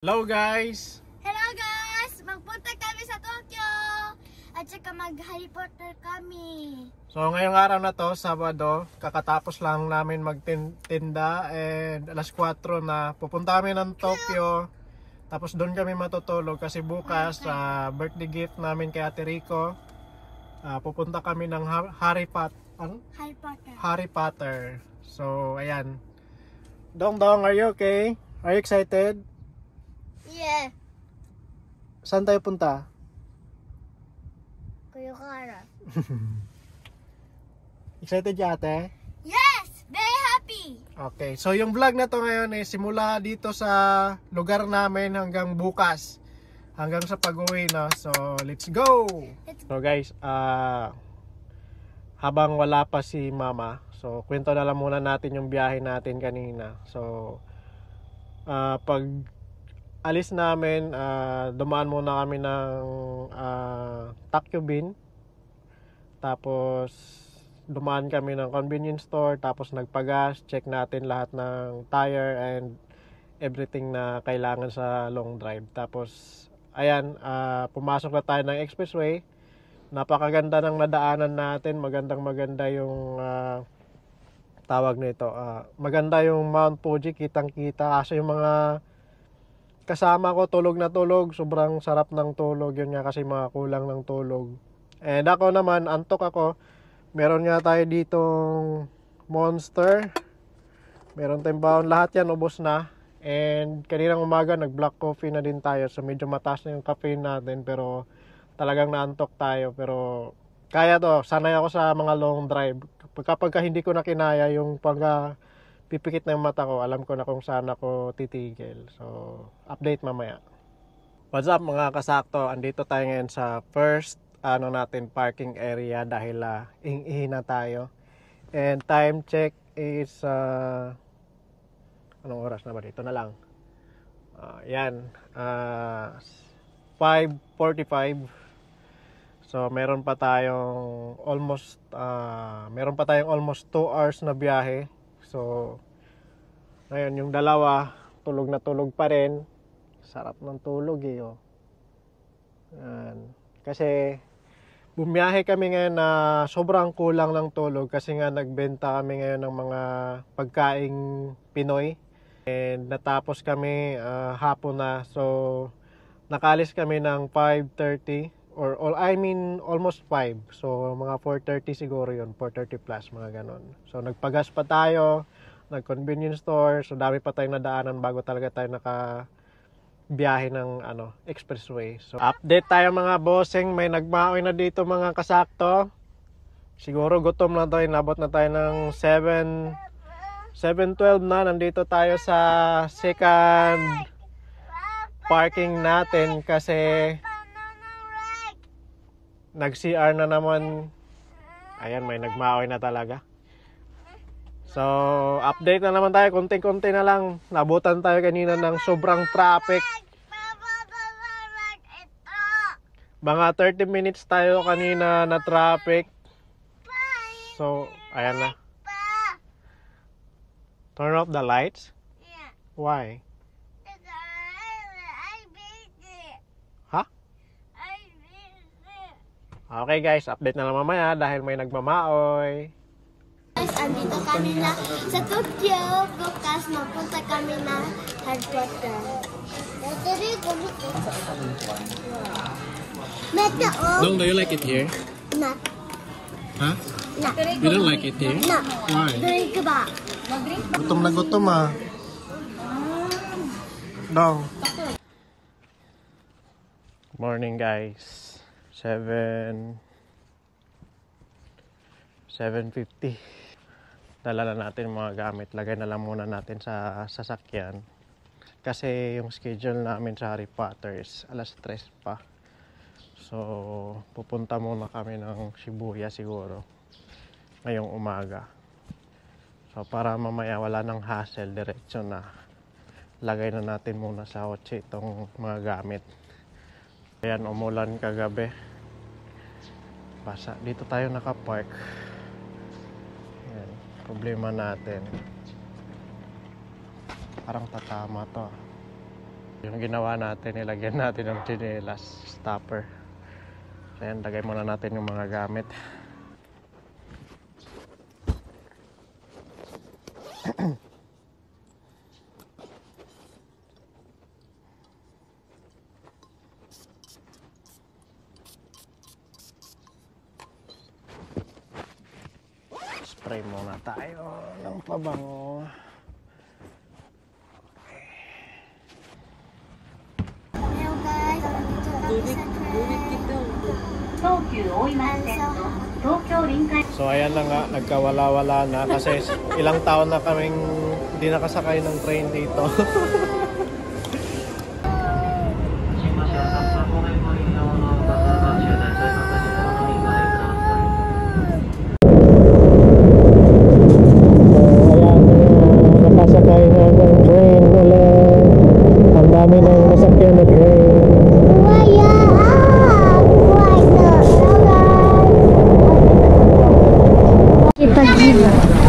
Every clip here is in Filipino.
Hello guys! Hello guys! Magpunta kami sa Tokyo! At saka mag-Harry Potter kami. So ngayong araw na to, Sabado, kakatapos lang namin magtinda and alas 4 na pupunta kami ng Tokyo. Tapos doon kami matutulog kasi bukas birthday gift namin kay Ate Rico. Pupunta kami ng Harry Potter. So ayan. Dong, are you okay? Are you excited? Yeah. Saan tayo punta? Kuya Kara. Excited ya ate? Yes! Very happy! Okay, so yung vlog na to ngayon simula dito sa lugar namin hanggang bukas. Hanggang sa pag-uwi na. So, let's go! So guys, habang wala pa si mama, so kwento na lang muna natin yung biyahe natin kanina. So, pag alis namin, dumaan muna kami ng Tokyo-bin. Tapos dumaan kami ng convenience store, tapos nagpagas, check natin lahat ng tire and everything na kailangan sa long drive. Tapos ayan, pumasok na tayo ng expressway. Napakaganda ng nadaanan natin, maganda yung tawag nito. Maganda yung Mount Fuji, kitang-kita. Kasi yung mga kasama ko tulog na tulog, sobrang sarap ng tulog. Yun nga kasi mga kulang ng tulog. And ako naman, antok ako. Meron nga tayo ditong Monster. Meron tayong baon. Lahat yan ubos na. And kaninang umaga nag black coffee na din tayo. So medyo mataas na yung caffeine natin. Pero talagang naantok tayo. Pero kaya to. Sanay ako sa mga long drive. Kapag hindi ko na kinaya yung pipikit na yung mata ko, alam ko na kung saan ako titigil. So, update mamaya. What's up mga kasakto? Andito tayo ngayon sa first parking area dahil ihi na tayo. And time check is anong oras na ba dito na lang? Yan. 5:45. So, meron pa tayong almost 2 hours na biyahe. So, ngayon yung dalawa, tulog na tulog pa rin. Sarap ng tulog oh. Yan. Kasi, bumiyahe kami ngayon na sobrang kulang ng tulog kasi nga nagbenta kami ngayon ng mga pagkaing Pinoy. And natapos kami hapon na. So, nakalis kami ng 5:30 or almost 5. So mga 4:30 siguro yun, 4:30 plus, mga ganon. So nagpagas pa tayo, nag-convenience store, so dami pa tayong nadaanan bago talaga tayo biyahe ng expressway. So update tayo mga bossing, may nagmaoy na dito mga kasakto. Siguro gutom na tayo, nabot na tayo ng 7:12 na. Nandito tayo sa second parking natin kasi nag-CR na naman. Ayan, may nagmaoy na talaga. So, update na naman tayo. Konting-konti na lang. Nabutan tayo kanina ng sobrang traffic. Mga 30 minutes tayo kanina na traffic. So, ayan na. Turn off the lights? Why? Okay guys, update na lang mamaya dahil may nagmamaoy. Guys, andito kami na sa Tokyo. Bukas magpunta kami na Harry Potter. Dong, do you like it here? No. Huh? No. You don't like it here? No. Why? Drink ba? Gutom na gutom Dong. Morning guys. 7:50. Dala na natin mga gamit. Lagay na lang muna natin sa sasakyan. Kasi yung schedule namin sa Harry Potter is alas 3 pa. So, pupunta muna kami ng Shibuya siguro. Ngayong umaga. So, para mamaya wala ng hassle, diretso na. Lagay na natin muna sa kotse itong mga gamit. Ayan, umulan kagabi. Basa. Dito tayo nakapark. Ayan, problema natin. Parang tatama to. Yung ginawa natin, nilagyan natin ng chinelas stopper. So yan, lagay muna natin yung mga gamit. Spray muna tayo ng pabango. Hello guys, nandito kami sa train. So ayan na nga, nagkawala-wala na kasi ilang taon na kaming hindi nakasakay ng train dito. Nakasakay na ng train ulit. Ang dami ng nasakyan na train.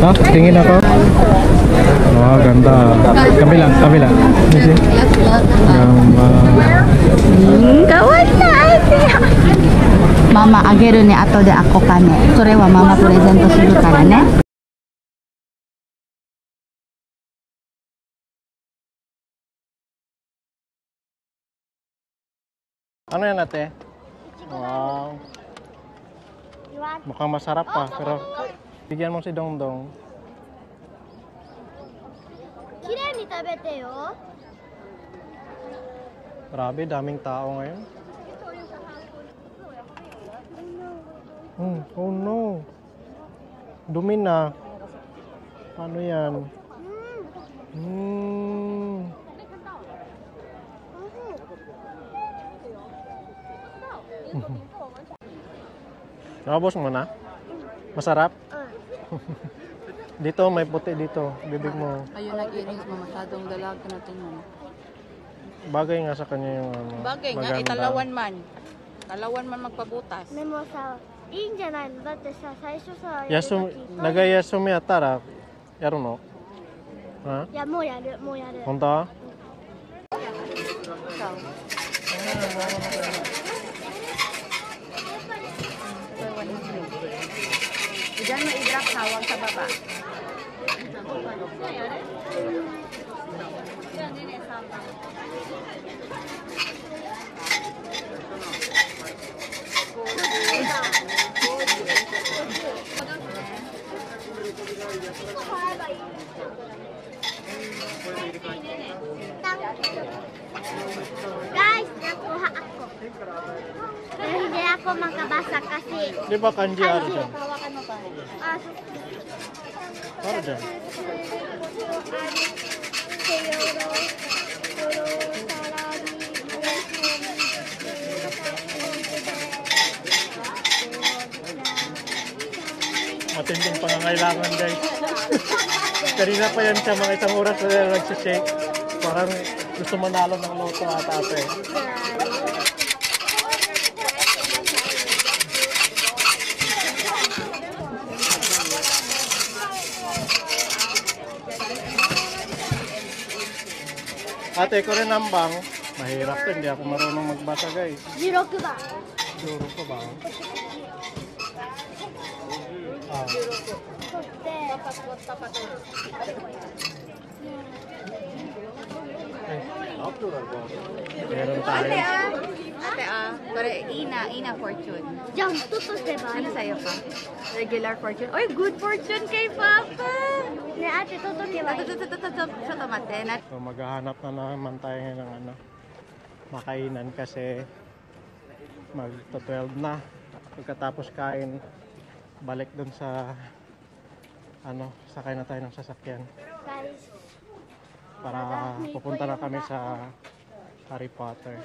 Ha? Tingin ako? Oh, ganda. Kabila, kabila. Gamba. Mama, ageru ne, ato de ako kane. Sore wa mama presento suru kara ne. Ano yan ate? Wow. Mukhang masarap pa, pero bigyan mo si Dongdong. Kirei ni tabete yo. Grabe, daming tao ngayon. Oh no. Dumi na. Ano yan? Nakabos mo na? Masarap? Dito, may puti dito. Bibig mo. Ayun, nag-iris mo masyadong dalaga natin mo. Bagay nga sa kanya yung ano. Bagay nga, maganda. italawan man. Talawan man magpabutas. でもさ、いいんじゃないの？だってさ、最初さ、Nagayasumi atara, yaro no? Ha? いや、もうやる、もうやる。 Honta? Diyan mo i-drop hawak sa baba. Guys, nakuha ako. Pero hindi ako makabasa kasi Di ba kanji ano dyan? Hawakan mo pa. Ano dyan? Matinding pangangailangan guys. Kanina pa yan siya, mga isang oras na nagsishake. Parang gusto manalo ng loto ata eh. Ate, ko rin ambang. Mahirap to, hindi ako marunong magbasa guys. 16番。 Siguro ko ba? Ah. 取って、 Meron tayo. Ate kore ina fortune. じゃんとすればいい。 Ano sa'yo pa? Regular fortune. Oy, good fortune kay Papa! ね、あって取っとけばいい。 Sa tomate. So maghahanap na naman tayo ng ano, makainan kasi mag-12 na. Pagkatapos kain, balik dun sa ano, sakay na tayo ng sasakyan Guys, para pupunta na kami sa Harry Potter.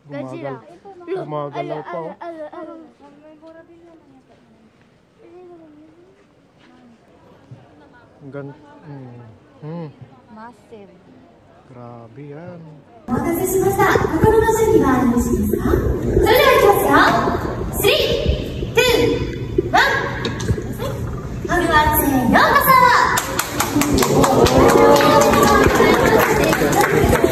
Gajira. Gumagalaw pa. Oh. Massive. Grabe yan. お待たせしました。他の場所にはよろしいですか？それでは行きますよ。3、2、1。ホグワーツへようこそ。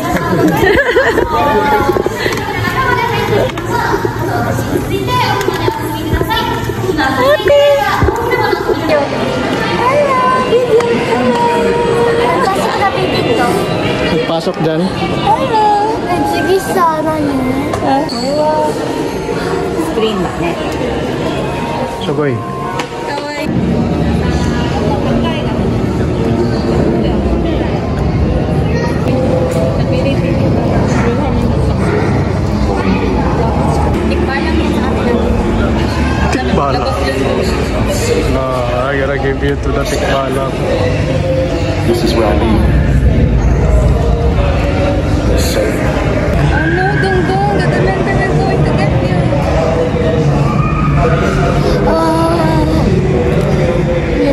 Pasok dyan. Hello. Sige sana niya. Screen ba? Sugoy. Tikbala. No, I gotta give you to the tikbala. This is where I leave. Safe. Ano, Dongdong? Gata-menta na going to get you.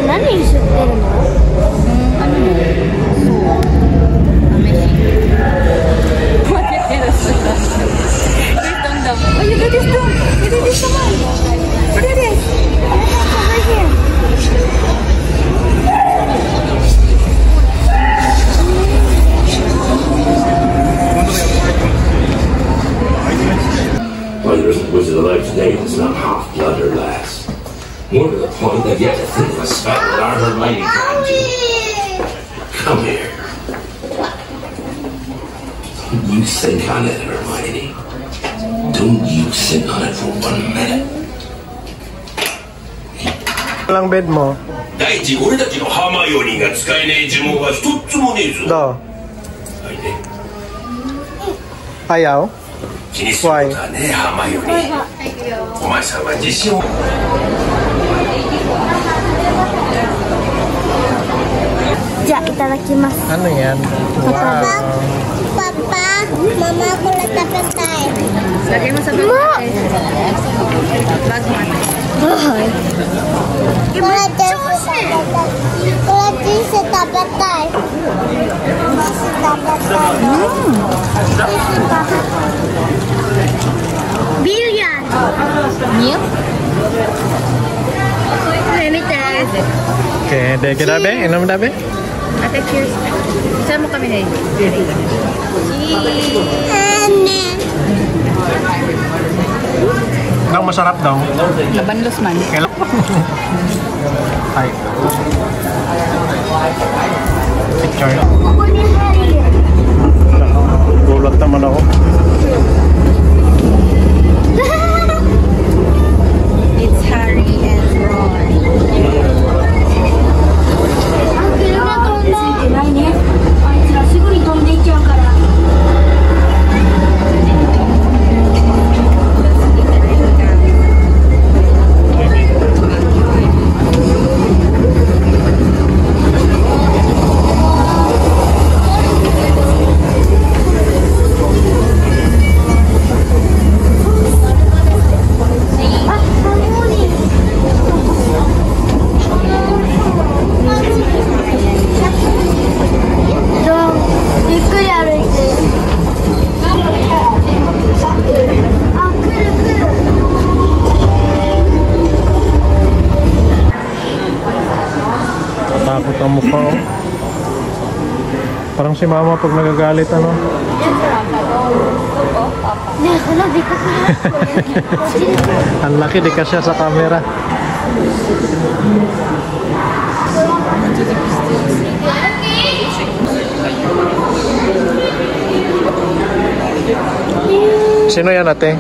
Nani isip ko na? Ano mo? Here's Dongdong. Oh, you got this Dong. You got this naman. Look at this. Over here. Wonders was alive today is not half blood or less. More to the point, I've yet to think of a spell that our Hermione can do. Come here. You think on it, Hermione. Don't you think on it for 1 minute. Lang bed mo. 第一、俺たちのハーマイオニーが使えねえ呪文は一つもねえぞ。 Do. はいね。 Ayaw? 気にすることはねえ、ハーマイオニー。お前さんは自信を。じゃあいただきます。 Ano yan? Wow. Papa, mama ko lang tapatay. Lagay mo sa bag mo. Bag mo. Bahay. Kulati sa tapatay. Billion. Milk? Okay, de grabe? Inom dabe? Ate, cheers. Saan mo kami na yun? Ang masarap daw. Labanlos man. Ay. Picture. Gulat naman ako. It's Harry and Ron. ないね。あいつらすぐに飛んでいっちゃうから。 Takot ang mukha, oh. Parang si mama pag nagagalit, ano? Ang laki, di ka siya sa camera. Sino yan, ate?